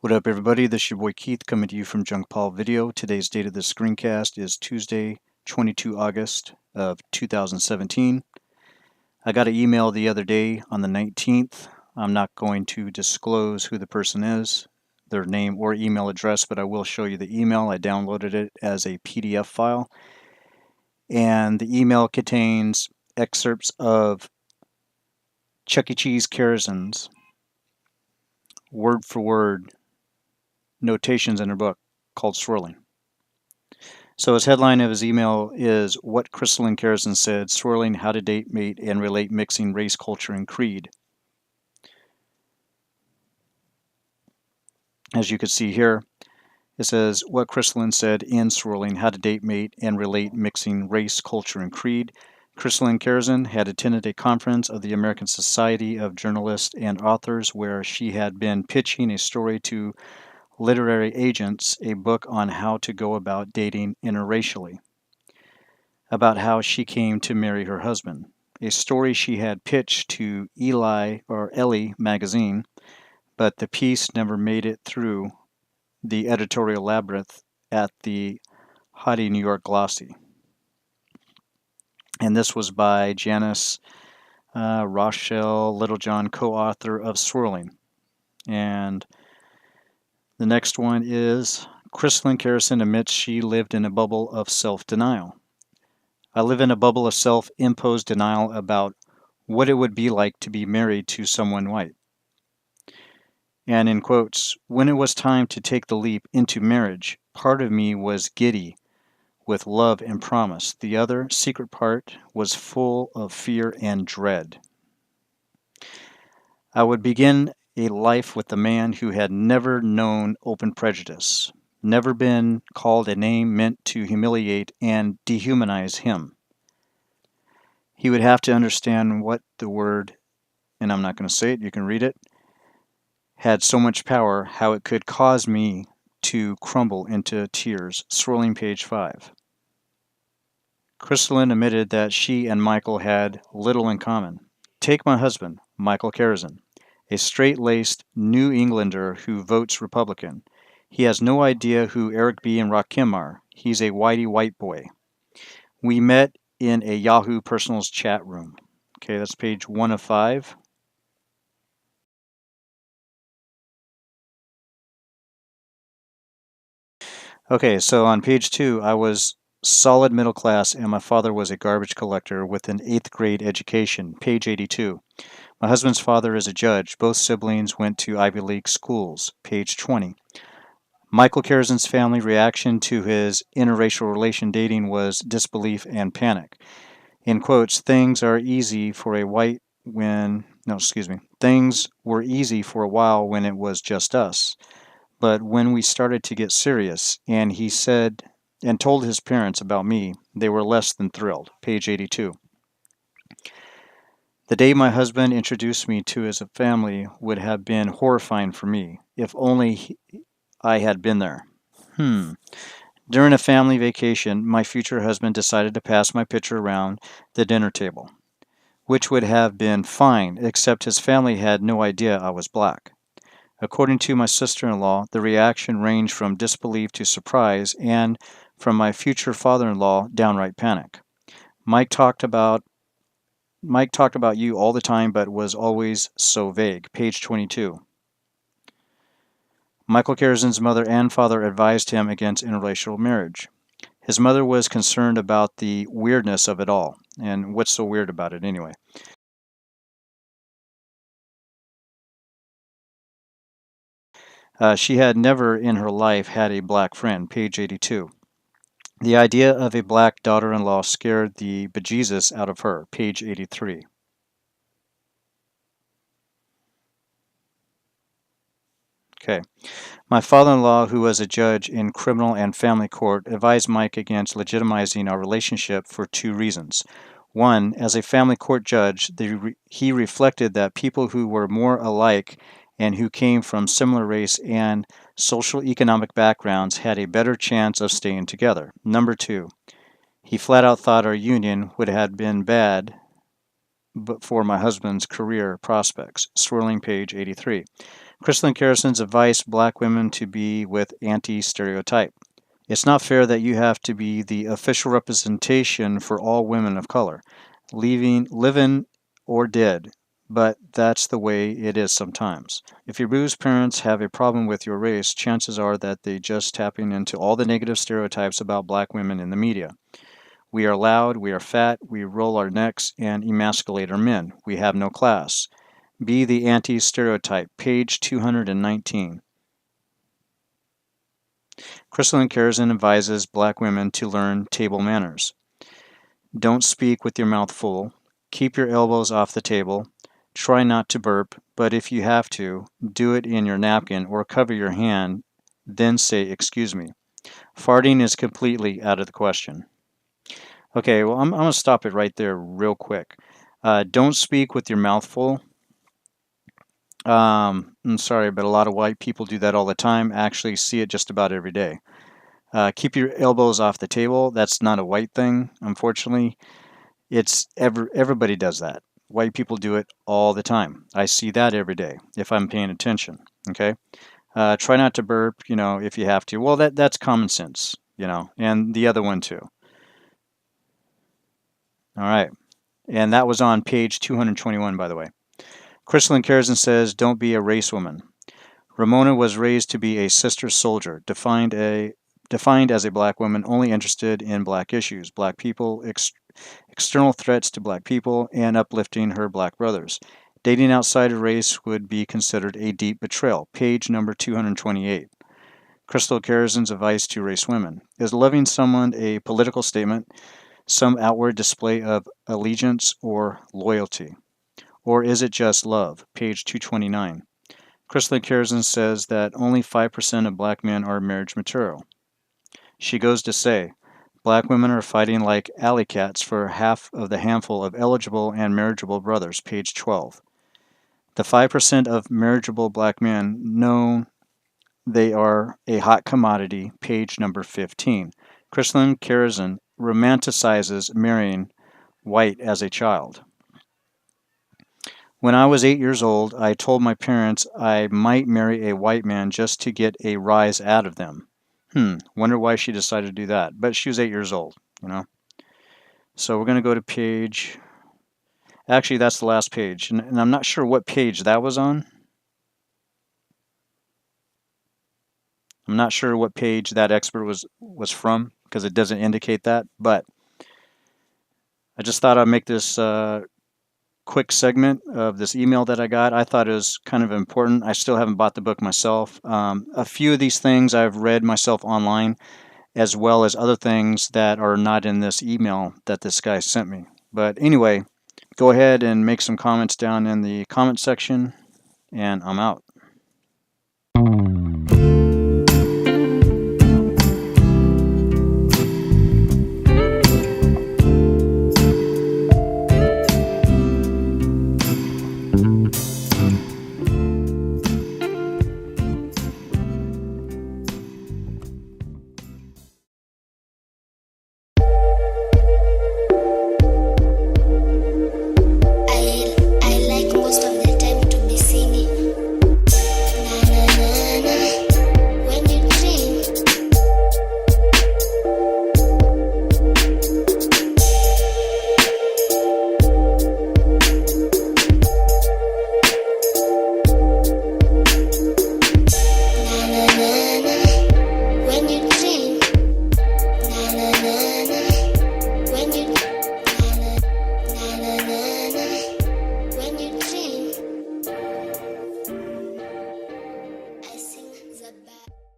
What up, everybody? This is your boy Keith coming to you from Junk Paul Video. Today's date of this screencast is Tuesday, 22 August of 2017. I got an email the other day on the 19th. I'm not going to disclose who the person is, their name or email address, but I will show you the email. I downloaded it as a PDF file, and the email contains excerpts of Chuck E. Cheese KARAZIN's word for word notations in her book called Swirling. So his headline of his email is What Crystalline KARAZIN Said, Swirling, How to Date, Mate, and Relate Mixing Race, Culture, and Creed. As you can see here, it says what Crystalline said in Swirling, How to Date, Mate, and Relate Mixing Race, Culture, and Creed. Crystalline KARAZIN had attended a conference of the American Society of Journalists and Authors where she had been pitching a story to literary agents, a book on how to go about dating interracially, about how she came to marry her husband, a story she had pitched to Ellie magazine, but the piece never made it through the editorial labyrinth at the haughty New York Glossy. And this was by Janice Rochelle Littlejohn, co-author of Swirling. And the next one is Crystalline KARAZIN admits she lived in a bubble of self-denial. I live in a bubble of self-imposed denial about what it would be like to be married to someone white. And in quotes, when it was time to take the leap into marriage, part of me was giddy with love and promise. The other, secret part, was full of fear and dread. I would begin a life with a man who had never known open prejudice, never been called a name meant to humiliate and dehumanize him. He would have to understand what the word, and I'm not going to say it, you can read it, had so much power, how it could cause me to crumble into tears. Swirling, page 5. Crystalline admitted that she and Michael had little in common. Take my husband, Michael KARAZIN, a straight-laced New Englander who votes Republican. He has no idea who Eric B. and Rakim are. He's a whitey white boy. We met in a Yahoo Personals chat room. Okay, that's page 1 of 5. Okay, so on page 2, I was solid middle class and my father was a garbage collector with an 8th grade education. Page 82. My husband's father is a judge. Both siblings went to Ivy League schools. Page 20. Michael KARAZIN's family reaction to his interracial relation dating was disbelief and panic. In quotes, things were easy for a while when it was just us. But when we started to get serious, and he said and told his parents about me, they were less than thrilled. Page 82. The day my husband introduced me to his family would have been horrifying for me, if only I had been there. During a family vacation, my future husband decided to pass my picture around the dinner table, which would have been fine, except his family had no idea I was black. According to my sister-in-law, the reaction ranged from disbelief to surprise, and from my future father-in-law, downright panic. Mike talked about you all the time, but was always so vague. Page 22. Michael KARAZIN's mother and father advised him against interracial marriage. His mother was concerned about the weirdness of it all. And what's so weird about it anyway? She had never in her life had a black friend. Page 82. The idea of a black daughter-in-law scared the bejesus out of her. Page 83. Okay. My father-in-law, who was a judge in criminal and family court, advised Mike against legitimizing our relationship for 2 reasons. One, as a family court judge, he reflected that people who were more alike and who came from similar race and social economic backgrounds had a better chance of staying together. Number 2, he flat out thought our union would have been bad but for my husband's career prospects. Swirling, page 83. Crystalline KARAZIN's advice black women to be with anti-stereotype. It's not fair that you have to be the official representation for all women of color, living or dead, but that's the way it is sometimes. If your bruised parents have a problem with your race, chances are that they just tapping into all the negative stereotypes about black women in the media. We are loud, we are fat, we roll our necks and emasculate our men. We have no class. Be the anti-stereotype, page 219. Crystalline KARAZIN advises black women to learn table manners. Don't speak with your mouth full. Keep your elbows off the table. Try not to burp, but if you have to, do it in your napkin or cover your hand, then say, "Excuse me." Farting is completely out of the question. Okay, well, I'm going to stop it right there real quick. Don't speak with your mouth full. I'm sorry, but a lot of white people do that all the time. I actually see it just about every day. Keep your elbows off the table. That's not a white thing, unfortunately. Everybody does that. White people do it all the time. I see that every day if I'm paying attention. Okay. Try not to burp, if you have to. Well, that's common sense, and the other one too. All right. And that was on page 221, by the way. Crystalline KARAZIN says, don't be a race woman. Ramona was raised to be a sister soldier, defined as a black woman only interested in black issues, black people, external threats to black people, and uplifting her black brothers. Dating outside of race would be considered a deep betrayal. Page number 228. Crystal KARAZIN's advice to race women. Is loving someone a political statement, some outward display of allegiance or loyalty? Or is it just love? Page 229. Crystalline KARAZIN says that only 5% of black men are marriage material. She goes to say, black women are fighting like alley cats for half of the handful of eligible and marriageable brothers. Page 12. The 5% of marriageable black men know they are a hot commodity. Page number 15. Crystalline KARAZIN romanticizes marrying white as a child. When I was 8 years old, I told my parents I might marry a white man just to get a rise out of them. Wonder why she decided to do that. But she was 8 years old, So we're going to go to page... Actually, that's the last page. And I'm not sure what page that was on. I'm not sure what page that expert was from because it doesn't indicate that. But I just thought I'd make this... quick segment of this email that I got. I thought it was kind of important. I still haven't bought the book myself. A few of these things I've read myself online, as well as other things that are not in this email that this guy sent me. But anyway, go ahead and make some comments down in the comment section, and I'm out.